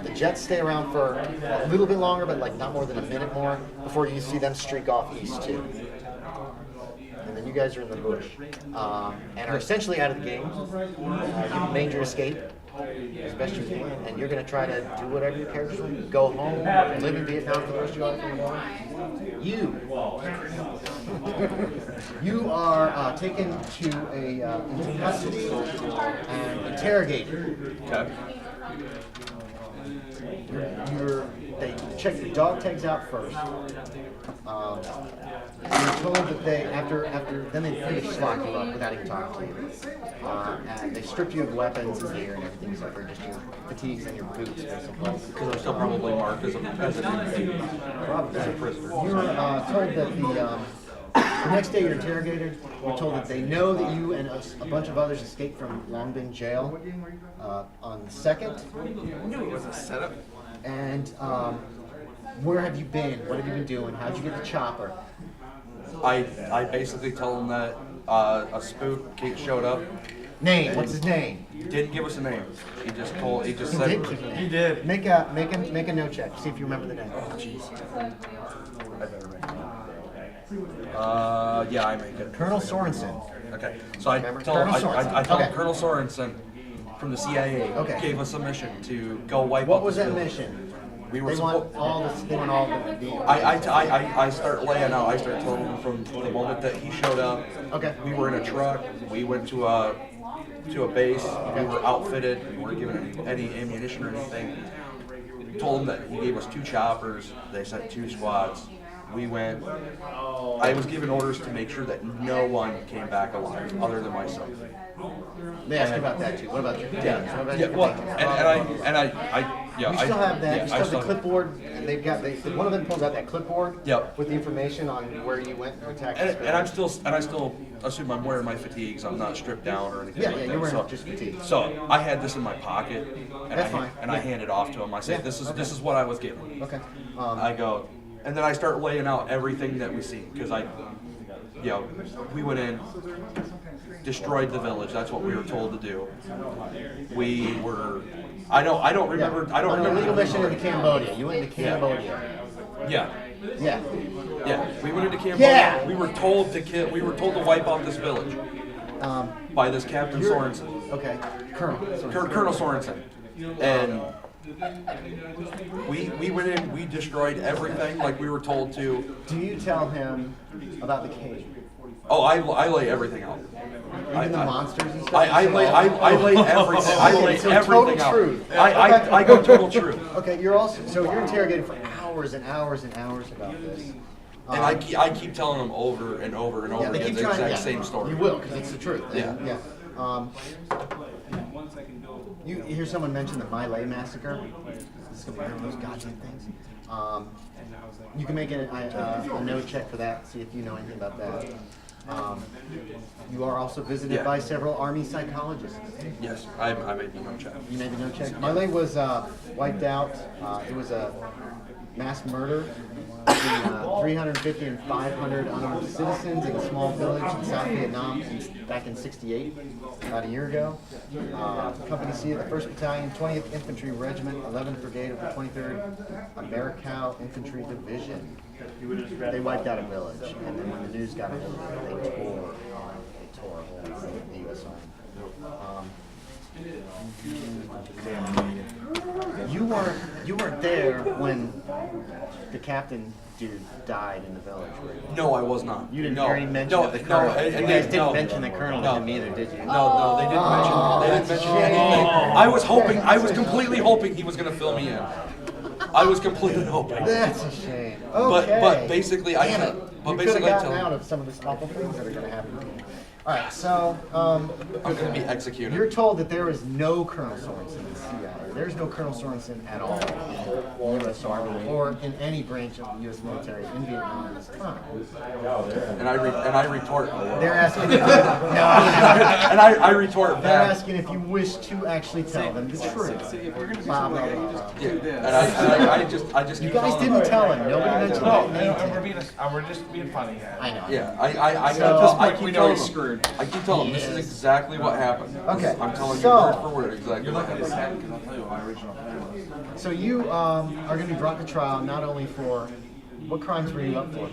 Speaker 1: The jets stay around for a little bit longer, but like not more than a minute more before you see them streak off east too. And then you guys are in the bush and are essentially out of the game. You've made your escape as best you can, and you're going to try to do whatever your characters want. Go home, live in Vietnam for the rest of your life if you want. You are taken to into custody and interrogated.
Speaker 4: Okay.
Speaker 1: They check your dog tags out first. You're told that then they pretty much lock you up without even talking to you. And they strip you of weapons and gear and everything except for just your fatigues and your boots, basically.
Speaker 4: Because I'm still probably marked as a prisoner.
Speaker 1: You're told that the next day you're interrogated. You're told that they know that you and a bunch of others escaped from Long Binh jail on the 2nd.
Speaker 5: I knew it was a setup.
Speaker 1: And where have you been? What have you been doing? How'd you get the chopper?
Speaker 4: I basically tell them that a spook showed up.
Speaker 1: Name? What's his name?
Speaker 4: Didn't give us a name. He just said.
Speaker 1: He did. Make a note check. See if you remember the name.
Speaker 4: Oh jeez. I better make it. Yeah, I make it.
Speaker 1: Colonel Sorensen.
Speaker 4: Okay. So I
Speaker 1: Remember?
Speaker 4: tell
Speaker 1: Colonel
Speaker 4: him
Speaker 1: Sorensen.
Speaker 4: Colonel Sorensen from the CIA gave us a mission to go wipe
Speaker 1: What
Speaker 4: up
Speaker 1: was
Speaker 4: this
Speaker 1: that
Speaker 4: village.
Speaker 1: mission?
Speaker 4: We were
Speaker 1: They want all the.
Speaker 4: I start laying out. I start telling him from the moment that he showed up.
Speaker 1: Okay.
Speaker 4: We were in a truck. We went to a base. We were outfitted. We weren't given any ammunition or anything. Told him that he gave us 2 choppers. They sent 2 squads. We went. I was given orders to make sure that no one came back alive other than myself.
Speaker 1: They asked you about that too. What about your companions? What about your
Speaker 4: Well,
Speaker 1: companions?
Speaker 4: yeah.
Speaker 1: You still have that.
Speaker 4: Yeah,
Speaker 1: You still have the clipboard. And they've got. One of them pulls out that clipboard.
Speaker 4: Yep.
Speaker 1: With the information on where you went to attack.
Speaker 4: And I still assume I'm wearing my fatigues. I'm not stripped down or anything
Speaker 1: Yeah,
Speaker 4: like
Speaker 1: yeah,
Speaker 4: that.
Speaker 1: you're wearing
Speaker 4: so,
Speaker 1: just fatigues.
Speaker 4: So I had this in my pocket, and
Speaker 1: That's fine.
Speaker 4: I hand it off to him. I say,
Speaker 1: Yeah,
Speaker 4: "This is
Speaker 1: okay.
Speaker 4: this is what I was given."
Speaker 1: Okay.
Speaker 4: I go, and then I start laying out everything that we see because we went in, destroyed the village. That's what we were told to do. We were. I don't remember. I don't
Speaker 1: On a
Speaker 4: remember.
Speaker 1: legal mission into Cambodia. You went into Cambodia.
Speaker 4: Yeah.
Speaker 1: Yeah.
Speaker 4: Yeah, we went into Cambodia.
Speaker 1: Yeah.
Speaker 4: We were told to kill. We were told to wipe out this village by this Captain Sorensen,
Speaker 1: Okay. Colonel.
Speaker 4: Colonel Sorensen, and we went in. We destroyed everything like we were told to.
Speaker 1: Do you tell him about the cave?
Speaker 4: Oh, I lay everything out.
Speaker 1: Even the monsters and stuff?
Speaker 4: I lay everything. I lay
Speaker 1: So
Speaker 4: everything
Speaker 1: total
Speaker 4: out.
Speaker 1: truth.
Speaker 4: I go total truth.
Speaker 1: Okay, you're interrogated for hours and hours and hours about this.
Speaker 4: And I keep telling them over and over and over
Speaker 1: Yeah, they
Speaker 4: again
Speaker 1: keep
Speaker 4: the
Speaker 1: trying.
Speaker 4: exact
Speaker 1: Yeah,
Speaker 4: same story.
Speaker 1: You will, because it's the truth.
Speaker 4: Yeah.
Speaker 1: Yeah. You hear someone mention the My Lai massacre? This is gonna be one of those goddamn things. You can make a note check for that. See if you know anything about that. You are also visited
Speaker 4: Yeah.
Speaker 1: by several Army psychologists.
Speaker 4: Yes, I made the note check.
Speaker 1: You made the note check. My Lai was wiped out. It was a mass murder. Between 350 and 500 unarmed citizens in a small village in South Vietnam back in '68, about a year ago. Company C of the 1st Battalion, 20th Infantry Regiment, 11th Brigade of the 23rd Americal Infantry Division. They wiped out a village, and then when the news got hold of it, they tore a hole in the U.S. Army. You weren't there when the captain dude died in the village, right?
Speaker 4: No, I was not.
Speaker 1: You didn't
Speaker 4: no,
Speaker 1: hear any mention
Speaker 4: no,
Speaker 1: of the colonel.
Speaker 4: No,
Speaker 1: You guys didn't mention the colonel to him either, did you?
Speaker 4: No, they didn't mention. They didn't mention anything. I was hoping. I was completely hoping he was going to fill me in. I was completely hoping.
Speaker 1: That's a shame. Okay.
Speaker 4: But basically, I
Speaker 1: Damn
Speaker 4: tell.
Speaker 1: it.
Speaker 4: But
Speaker 1: You
Speaker 4: basically,
Speaker 1: could
Speaker 4: I
Speaker 1: have
Speaker 4: tell
Speaker 1: gotten out
Speaker 4: him
Speaker 1: of some of the awful things that are going to happen to you. All right, so
Speaker 4: I'm going to be executed.
Speaker 1: you're told that there is no Colonel Sorensen in the CIA. There's no Colonel Sorensen at all in the U.S. Army or in any branch of the U.S. military in Vietnam at this time.
Speaker 4: And I retort.
Speaker 1: They're asking if you,
Speaker 4: And I retort
Speaker 1: they're
Speaker 4: back.
Speaker 1: asking if you wish to actually tell them the truth.
Speaker 5: See, if we're gonna do
Speaker 1: Blah,
Speaker 5: something,
Speaker 1: blah,
Speaker 5: you
Speaker 1: blah.
Speaker 5: just do this.
Speaker 4: And I just
Speaker 1: You
Speaker 4: keep
Speaker 1: guys
Speaker 4: telling
Speaker 1: didn't
Speaker 4: him.
Speaker 1: tell him. Nobody mentioned
Speaker 6: No,
Speaker 1: that
Speaker 6: and
Speaker 1: name.
Speaker 6: we're just being funny.
Speaker 1: I know.
Speaker 4: Yeah, I
Speaker 1: So-
Speaker 4: keep
Speaker 5: We know
Speaker 4: telling
Speaker 5: he's
Speaker 4: him.
Speaker 5: screwed.
Speaker 4: I keep telling him this is
Speaker 1: Yes.
Speaker 4: exactly what happened.
Speaker 1: Okay,
Speaker 4: I'm telling you
Speaker 1: so-
Speaker 4: word for word exactly
Speaker 6: You're
Speaker 4: what
Speaker 6: lucky this
Speaker 4: happened.
Speaker 6: happened because I'll tell you what my original plan was.
Speaker 1: So you are going to be brought to trial not only for what crimes were you up for?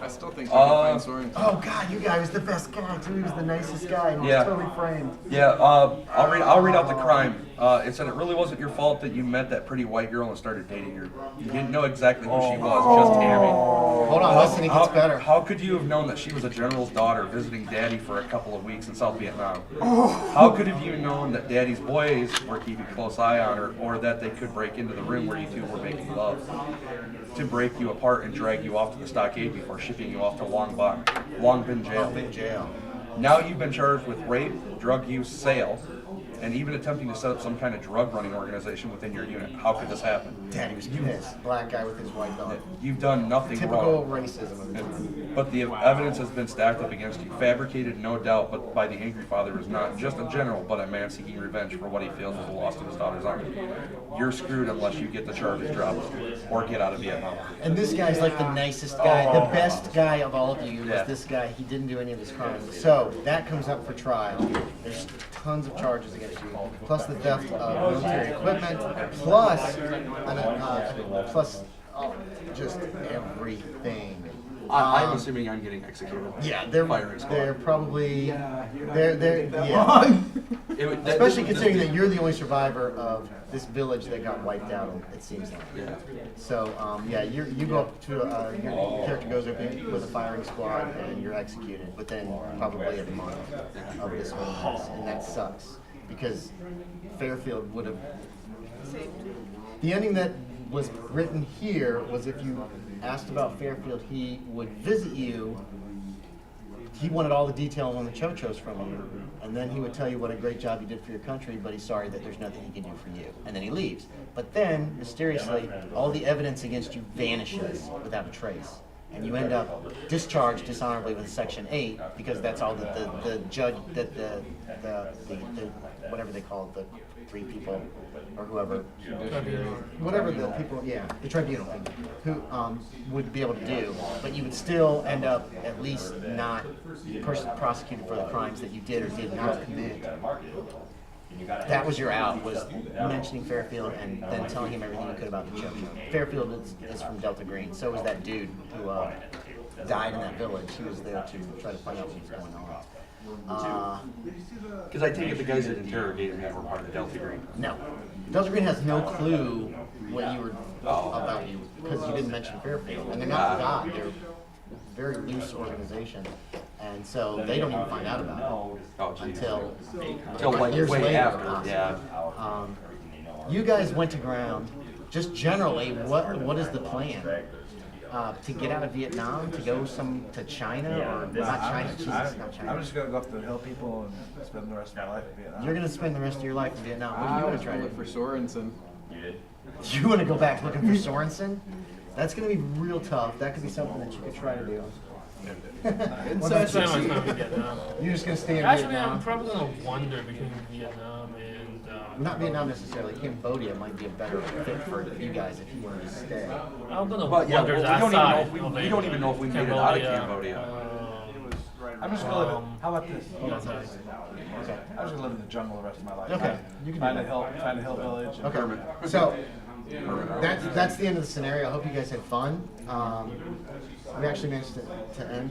Speaker 5: I still think you can find Soren.
Speaker 1: Oh God, you guy was the best guy too. He was the nicest guy. And he was
Speaker 4: Yeah.
Speaker 1: totally framed.
Speaker 4: Yeah, I'll read out the crime. It said it really wasn't your fault that you met that pretty white girl and started dating her. You didn't know exactly who she was, just Tammy.
Speaker 1: Hold on, listen, it gets better.
Speaker 4: How could you have known that she was a general's daughter visiting Daddy for a couple of weeks in South Vietnam? How could have you known that Daddy's boys were keeping a close eye on her, or that they could break into the room where you two were making love, to break you apart and drag you off to the stockade before shipping you off to Long Bin jail?
Speaker 1: In jail.
Speaker 4: Now you've been charged with rape, drug use, sale, and even attempting to set up some kind of drug running organization within your unit. How could this happen?
Speaker 1: Daddy was pissed. Black guy with his white dog.
Speaker 4: You've done nothing
Speaker 1: Typical
Speaker 4: wrong.
Speaker 1: racism of the time.
Speaker 4: But the evidence has been stacked up against you, fabricated, no doubt, but by the angry father who is not just a general, but a man seeking revenge for what he feels was the loss of his daughter's army. You're screwed unless you get the charges dropped or get out of Vietnam.
Speaker 1: And this guy's like the nicest guy, the best guy of all of you. Was
Speaker 4: Yeah.
Speaker 1: this guy? He didn't do any of his crimes. So that comes up for trial. There's tons of charges against you, plus the theft of military equipment, plus just everything.
Speaker 4: I'm assuming I'm getting executed.
Speaker 1: Yeah, they're
Speaker 4: firing squad.
Speaker 1: probably yeah. Especially considering that you're the only survivor of this village that got wiped out. It seems like.
Speaker 4: Yeah.
Speaker 1: So you go up to your character goes up with a firing squad and you're executed within probably a month of this one, and that sucks because Fairfield would have. The ending that was written here was if you asked about Fairfield, he would visit you. He wanted all the details on the chochos from you, and then he would tell you what a great job you did for your country, but he's sorry that there's nothing he can do for you. And then he leaves. But then, mysteriously, all the evidence against you vanishes without a trace. And you end up discharged dishonorably with a Section 8 because that's all that the judge, that the whatever they call it, the three people or whoever, whatever the people, the tribunal who would be able to do. But you would still end up at least not prosecuted for the crimes that you did or did not commit. That was your out, was mentioning Fairfield and then telling him everything you could about the Chocho. Fairfield is from Delta Green. So was that dude who died in that village. He was there to try to find out what was going on.
Speaker 4: Because I take it the guys that interrogated me were part of Delta Green.
Speaker 1: No. Delta Green has no clue what you were about you because you didn't mention Fairfield. And they're not God. They're a very loose organization. And so they don't even find out about it until
Speaker 4: like
Speaker 1: years
Speaker 4: way
Speaker 1: later.
Speaker 4: after. Yeah.
Speaker 1: You guys went to ground. Just generally, what is the plan? To get out of Vietnam, to go to China, or not China, Jesus, not China.
Speaker 6: I'm just gonna go up to the hill people and spend the rest of my life in Vietnam.
Speaker 1: You're going to spend the rest of your life in Vietnam. What do you want to try to
Speaker 5: Look
Speaker 1: do?
Speaker 5: for Sorensen.
Speaker 1: You want to go back looking for Sorensen? That's going to be real tough. That could be something that you could try to do. Well, that's
Speaker 2: Spend my time in Vietnam.
Speaker 1: You're just going to stay in
Speaker 2: Actually,
Speaker 1: Vietnam?
Speaker 2: I'm probably gonna wander between Vietnam and.
Speaker 1: Not Vietnam necessarily. Cambodia might be a better fit for you guys if you wanted to stay.
Speaker 2: I'm gonna
Speaker 4: But yeah,
Speaker 2: wander
Speaker 4: we
Speaker 2: that
Speaker 4: don't even know
Speaker 2: side.
Speaker 4: if we don't even know if we made it out of Cambodia.
Speaker 6: I'm just gonna live. How about this?
Speaker 1: Okay.
Speaker 6: I'm just gonna live in the jungle the rest of my life.
Speaker 1: Okay. You can
Speaker 6: Find
Speaker 1: do
Speaker 6: a hill village. And
Speaker 1: Okay. So that's the end of the scenario. I hope you guys had fun. We actually managed to end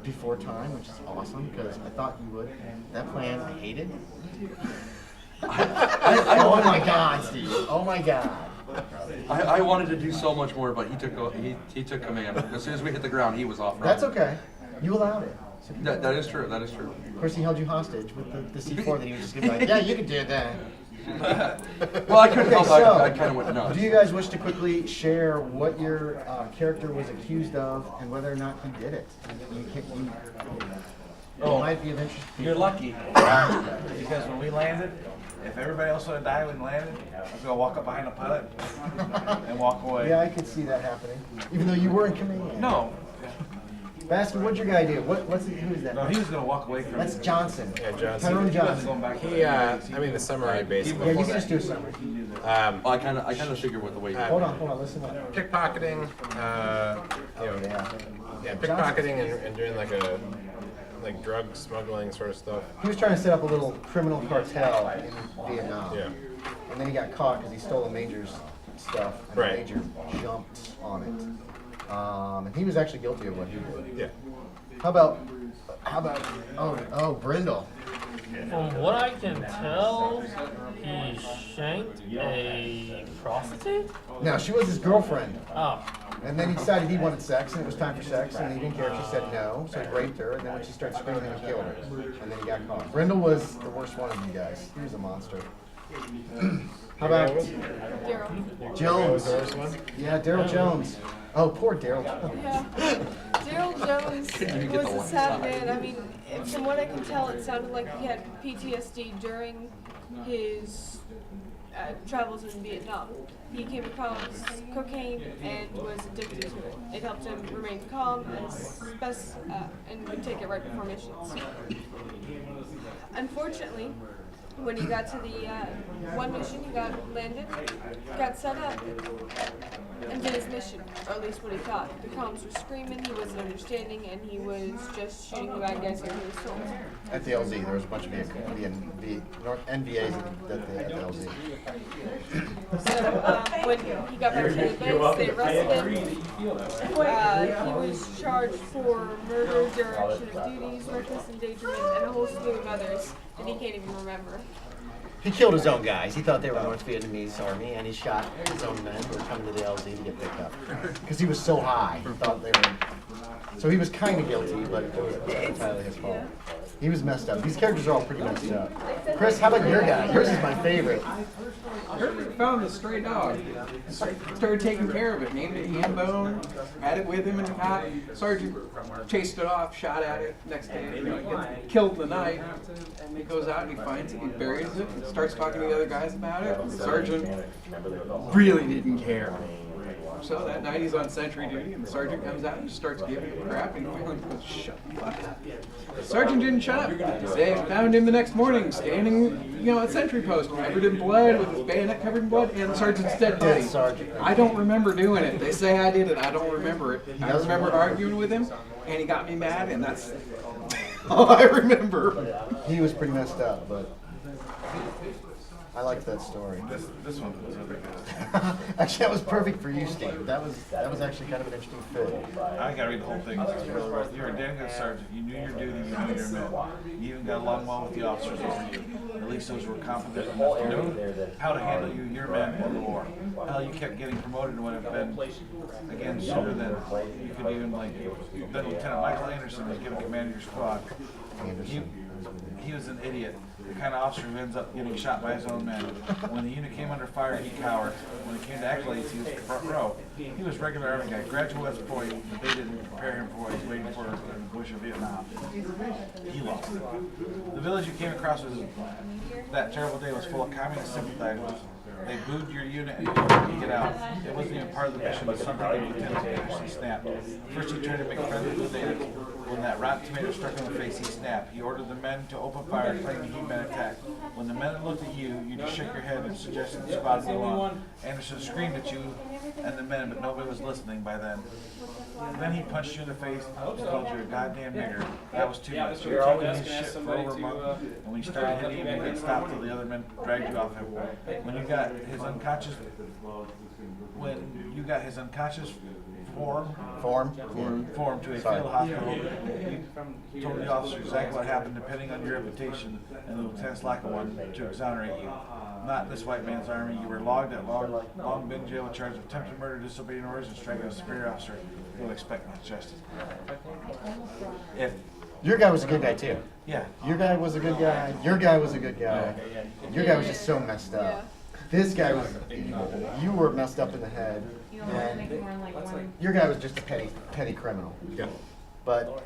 Speaker 1: before time, which is awesome because I thought you would. That plan I hated. Oh my God, Steve! Oh my God!
Speaker 4: I wanted to do so much more, but he took command. As soon as we hit the ground, he was off.
Speaker 1: That's okay. You allowed it. So
Speaker 4: That is true. That is true.
Speaker 1: Of course, he held you hostage with the C4 that he was just giving. Like, yeah, you can do that.
Speaker 4: Well, I couldn't
Speaker 1: Okay,
Speaker 4: help.
Speaker 1: so,
Speaker 4: I kind of went nuts.
Speaker 1: do you guys wish to quickly share what your character was accused of and whether or not he did it? It might be of interest to
Speaker 6: You're
Speaker 1: people.
Speaker 6: lucky because when we landed, if everybody else would have died when we landed, I was gonna walk up behind the pilot and walk away.
Speaker 1: Yeah, I could see that happening. Even though you were in command.
Speaker 6: No.
Speaker 1: Baskin, what'd your guy do? Who's that?
Speaker 6: No, he was gonna walk away from
Speaker 1: That's
Speaker 6: me.
Speaker 1: Johnson.
Speaker 8: Yeah, Johnson.
Speaker 1: Tyrone
Speaker 6: He wasn't
Speaker 1: Johnson.
Speaker 6: going back.
Speaker 8: He, I mean, the summary basically.
Speaker 1: Yeah, you can just do a summary.
Speaker 4: Well, I kind of figured with the way.
Speaker 1: Hold on, listen up.
Speaker 8: Pickpocketing, pickpocketing and doing like drug smuggling sort of stuff.
Speaker 1: He was trying to set up a little criminal cartel in Vietnam.
Speaker 8: Yeah.
Speaker 1: And then he got caught because he stole a major's stuff, and
Speaker 8: Right.
Speaker 1: the major jumped on it. And he was actually guilty of what he did.
Speaker 8: Yeah.
Speaker 1: How about Brindle?
Speaker 2: From what I can tell, he shanked a prostitute?
Speaker 1: No, she was his girlfriend.
Speaker 2: Oh.
Speaker 1: And then he decided he wanted sex, and it was time for sex, and he didn't care if she said no, so he raped her, and then when she started screaming, he killed her. And then he got caught. Brindle was the worst one of you guys. He was a monster. How about
Speaker 9: Darryl.
Speaker 1: Jones?
Speaker 8: The worst one?
Speaker 1: Yeah, Darryl Jones. Oh, poor Darryl Jones.
Speaker 9: Yeah. Darryl Jones was a sad man. I mean, from what I can tell, it sounded like he had PTSD during his travels in Vietnam. He came across cocaine and was addicted to it. It helped him remain calm and would take it right before missions. Unfortunately, when he got to the one mission, he got landed, got set up, and did his mission, or at least what he thought. The comms were screaming, he wasn't understanding, and he was just shooting the bad guys into his soul.
Speaker 1: At the LZ, there was a bunch of NVAs at the LZ.
Speaker 9: So when he got back to the base, they arrested him. He was charged for murder, dereliction of duties, reckless endangerment, and a whole slew of others that he can't even remember.
Speaker 1: He killed his own guys. He thought they were North Vietnamese army, and he shot his own men who were coming to the LZ to get picked up. Because he was so high, he thought they were... So he was kind of guilty, but it was entirely his fault. He was messed up. These characters are all pretty messed up. Chris, how about your guy? Yours is my favorite.
Speaker 5: Herbert found a stray dog. Started taking care of it. Named it Hambone. Had it with him in the cot. Sergeant chased it off, shot at it. Next day, he gets killed the night. And he goes out and he finds it, he buries it, and starts talking to the other guys about it. The sergeant really didn't care. So that night he's on sentry duty, and the sergeant comes out and just starts giving him crap, and he finally goes, "Shut the fuck up." The sergeant didn't shut up. They found him the next morning, standing, at sentry post, covered in blood, with his bayonet covered in blood, and the sergeant's dead body. I don't remember doing it. They say I did it. I don't remember it. I remember arguing with him, and he got me mad, and that's all I remember.
Speaker 1: He was pretty messed up, but I liked that story.
Speaker 6: This one was really good.
Speaker 1: Actually, that was perfect for you, Steve. That was actually kind of an interesting fit.
Speaker 6: I gotta read the whole thing. You're a damn good sergeant. You knew your duty, you knew your men. You even got along well with the officers over you. At least those were competent enough to know how to handle you, your men, in the war. Hell, you kept getting promoted and would have been, again, sooner than you could even, then Lieutenant Michael Anderson was given command of your squad. He was an idiot. The kind of officer who ends up getting shot by his own men. When the unit came under fire, he cowered. When it came to accolades, he was front row. He was regular Army guy, graduate West Point, but they didn't prepare him for what he was waiting for in the bush of Vietnam. He lost it. The village you came across that terrible day was full of communist sympathizers. They booed your unit and told you to get out. It wasn't even part of the mission, but something the lieutenant actually snapped. First he tried to make friends with the natives. When that rotten tomato struck him in the face, he snapped. He ordered the men to open fire, claiming he'd been attacked. When the men looked at you, you just shook your head and suggested the squad go on. Anderson screamed at you and the men, but nobody was listening by then. Then he punched you in the face and called you a goddamn nigger. That was too much. You were taking his shit for over a month, and when you started hitting him, you didn't stop till the other men dragged you off him. When you got his unconscious form to a field hospital, you told the officer exactly what happened depending on your reputation and the lieutenant's lack of one to exonerate you. Not this white man's army. You were logged at Long Bend Jail with charge of attempted murder, disobeying orders, and striking a superior officer. You'll expect much justice.
Speaker 1: Your guy was a good guy too.
Speaker 6: Yeah.
Speaker 1: Your guy was a good guy. Your guy was a good guy. Your guy was just so messed up. This guy was evil. You were messed up in the head. And your guy was just a petty criminal.
Speaker 6: Yeah.
Speaker 1: But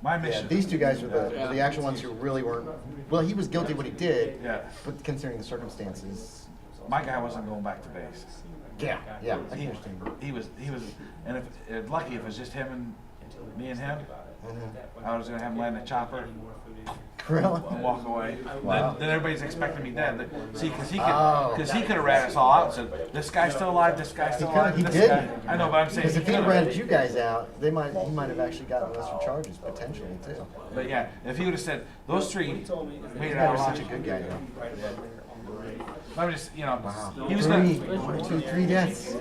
Speaker 6: my mission.
Speaker 1: These two guys were the actual ones who really weren't. Well, he was guilty of what he did.
Speaker 6: Yeah.
Speaker 1: But considering the circumstances,
Speaker 6: my guy wasn't going back to base.
Speaker 1: Yeah. I understand.
Speaker 6: He was, and if lucky if it was just him and me and him, I was gonna have him land a chopper.
Speaker 1: Really?
Speaker 6: And walk away.
Speaker 1: Wow.
Speaker 6: Then everybody's expecting me dead. See, because he could have ratted us all out and said, "This guy's still alive. This guy's still alive."
Speaker 1: He didn't.
Speaker 6: I know, but I'm saying
Speaker 1: because if he ratted you guys out, he might have actually gotten lesser charges potentially too.
Speaker 6: But yeah, if he would have said those three made it
Speaker 1: That
Speaker 6: out
Speaker 1: was
Speaker 6: alive.
Speaker 1: such a good guy though.
Speaker 6: I'm just,
Speaker 1: Wow.
Speaker 6: he was
Speaker 1: three deaths.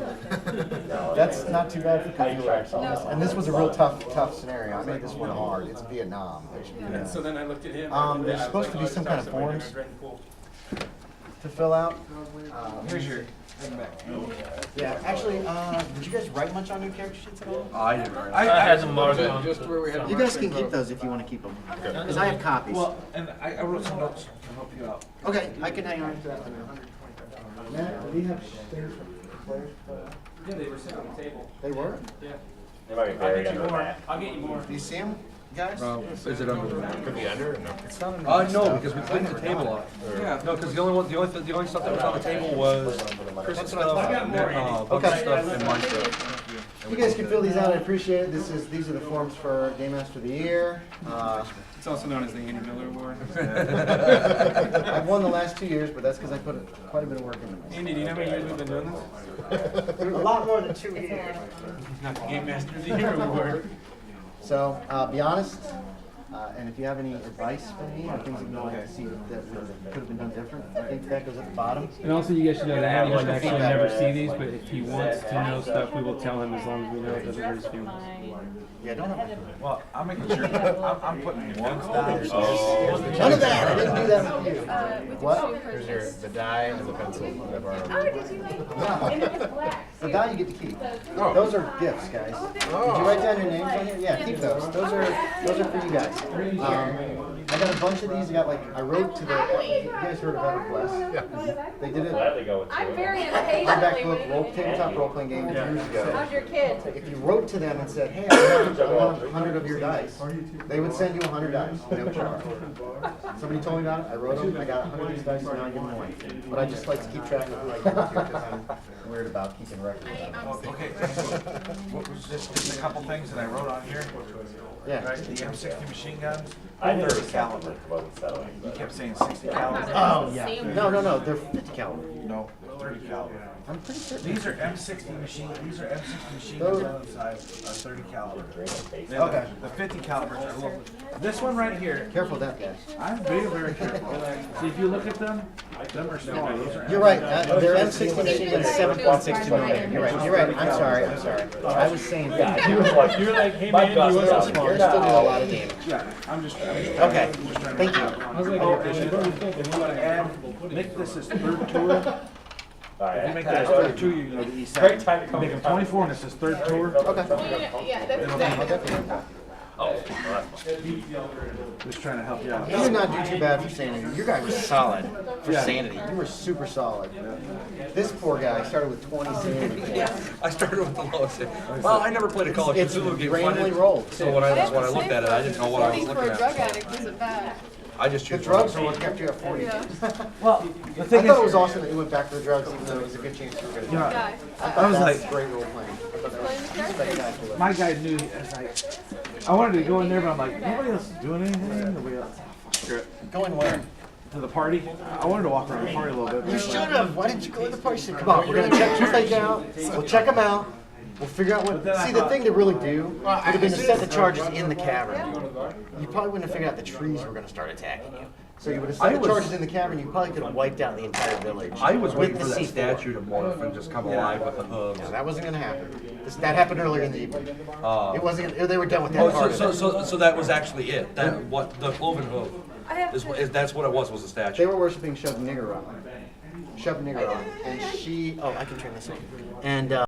Speaker 1: That's not too bad for Cthulhu actually. And this was a real tough scenario. I made this one hard. It's Vietnam.
Speaker 3: So then I looked at him.
Speaker 1: There's supposed to be some kind of forms to fill out.
Speaker 6: Here's your.
Speaker 1: Yeah, actually, did you guys write much on new character sheets at all?
Speaker 4: I didn't.
Speaker 2: I had them marked on.
Speaker 6: Just where we had.
Speaker 1: You guys can keep those if you want to keep them. Because I have copies.
Speaker 6: Well, and I wrote some notes to help you out.
Speaker 1: Okay, I can hang on to that. Matt, do you have things for players?
Speaker 3: Yeah, they were sitting on the table.
Speaker 1: They were?
Speaker 3: Yeah.
Speaker 8: They might be
Speaker 3: I'll
Speaker 8: buried
Speaker 3: get you
Speaker 8: under
Speaker 3: more.
Speaker 8: that.
Speaker 3: I'll get you more.
Speaker 1: Do you see them, guys?
Speaker 4: Is it under?
Speaker 8: Could be under or no?
Speaker 1: It's not
Speaker 4: No, because we cleaned the table up.
Speaker 6: Yeah.
Speaker 4: No, because the only stuff that was on the table was Chris's stuff, bunch stuff, and my stuff.
Speaker 1: You guys can fill these out. I appreciate it. These are the forms for Game Master of the Year.
Speaker 3: It's also known as the Andy Miller Award.
Speaker 1: I've won the last 2 years, but that's because I put quite a bit of work into this.
Speaker 3: Andy, do you know how many years we've been doing this?
Speaker 1: A lot more than 2 years.
Speaker 3: Not the Game Master of the Year Award.
Speaker 1: So, be honest, and if you have any advice for me or things that you'd like to see that could have been done different, I think that goes at the bottom.
Speaker 10: And also, you guys should know that Andy would actually never see these, but if he wants to know stuff, we will tell him as long as we know that everybody's feelings.
Speaker 1: Yeah, don't have
Speaker 6: Well, I'm making sure. I'm putting ones down.
Speaker 1: none of that. I didn't do that with you.
Speaker 9: With
Speaker 1: What?
Speaker 9: Extreme
Speaker 8: Here's
Speaker 9: Prejudice.
Speaker 8: the die and the pencil. Whatever.
Speaker 9: Oh, did you like that? And it was black.
Speaker 1: But that you get to keep.
Speaker 8: Oh.
Speaker 1: Those are gifts, guys. Did you write down your names on here? Yeah, keep those. Those are for you guys. I got a bunch of these. I wrote to the. You guys heard of EverQuest?
Speaker 8: Yeah.
Speaker 1: They did it.
Speaker 11: I'm very
Speaker 1: Hardback
Speaker 11: impatient.
Speaker 1: book, tabletop role playing game years ago.
Speaker 11: How's your kid?
Speaker 1: If you wrote to them and said, "Hey, I want 100 of your dice," they would send you 100 dice, no charge. Somebody told me about it. I wrote them. I got 100 of these dice, and now I give them away. But I just like to keep track of who I give them to because I'm weird about keeping records of them.
Speaker 6: Okay, just a couple things that I wrote on here.
Speaker 1: Yeah.
Speaker 6: Right, the M60 machine gun,
Speaker 7: I knew
Speaker 6: 30 caliber. You kept saying 60 caliber.
Speaker 1: Oh yeah. No, they're 50 caliber.
Speaker 6: No, 30 caliber.
Speaker 1: I'm pretty sure.
Speaker 6: These are M60 machine. These are M60 machine
Speaker 1: Those-
Speaker 6: guns on the side, 30 caliber.
Speaker 1: Okay.
Speaker 6: The 50 calibers are a little. This one right here.
Speaker 1: Careful of that, guys.
Speaker 6: I'm very careful. See, if you look at them are small. Those are
Speaker 1: You're right. They're M60 machine guns, 7.62 millimeter. You're right. I'm sorry. I was saying that.
Speaker 7: You were like, hey man, you want
Speaker 1: They're
Speaker 7: some?
Speaker 1: small. They still do a lot of damage.
Speaker 6: Yeah, I'm just.
Speaker 1: Okay. Thank you.
Speaker 6: If you want to add, make this as third tour. If you make that as third tour, you can go to E7.
Speaker 7: Great time to come.
Speaker 6: Make them 24 and this is third tour.
Speaker 1: Okay.
Speaker 9: Yeah, that's exactly.
Speaker 6: Just trying to help you out.
Speaker 1: You did not do too bad for sanity. Your guy was solid for
Speaker 6: Yeah.
Speaker 1: sanity. You were super solid. This poor guy started with 20 sanity.
Speaker 4: I started with the lowest. Well, I never played a Call of
Speaker 1: It's
Speaker 4: Cthulhu game.
Speaker 1: randomly rolled.
Speaker 4: So when I looked at it, I didn't know what I was
Speaker 9: 40 for
Speaker 4: looking
Speaker 9: a drug
Speaker 4: at.
Speaker 9: addict isn't bad.
Speaker 4: I just
Speaker 1: The
Speaker 4: choose
Speaker 1: drugs are what kept you at 40.
Speaker 9: Yeah.
Speaker 6: Well, the
Speaker 1: I
Speaker 6: thing
Speaker 1: thought it
Speaker 6: is,
Speaker 1: was awesome that you went back to the drugs, even though it was a good chance you were going to die.
Speaker 9: Guy.
Speaker 1: I thought
Speaker 6: I was
Speaker 1: that's
Speaker 6: like-
Speaker 1: great role playing. I thought that was spectacular.
Speaker 6: my guy knew, I wanted to go in there, but I'm like, nobody else is doing anything. Nobody else. Screw it.
Speaker 1: Going where?
Speaker 6: To the party. I wanted to walk around the party a little bit.
Speaker 1: You should have. Why didn't you go to the party? Come on, we're going to check two things out. We'll check them out. We'll figure out what. See, the thing to really do would have been to set the charges in the cavern. You probably wouldn't have figured out the trees were going to start attacking you. So you would have set the charges in the cavern. You probably could have wiped out the entire village.
Speaker 4: I was
Speaker 1: with
Speaker 4: waiting
Speaker 1: the
Speaker 4: for that
Speaker 1: C4.
Speaker 4: statue to morph and just come alive with the hooves.
Speaker 1: No, that wasn't going to happen. That happened earlier in the evening. It wasn't. They were done with that
Speaker 4: Oh,
Speaker 1: part
Speaker 4: so,
Speaker 1: of it.
Speaker 4: so that was actually it. That what the cloven hoof
Speaker 9: I have to.
Speaker 4: that's what it was a statue.
Speaker 1: They were worshiping Shub Niggerah. And she. Oh, I can turn this on. And.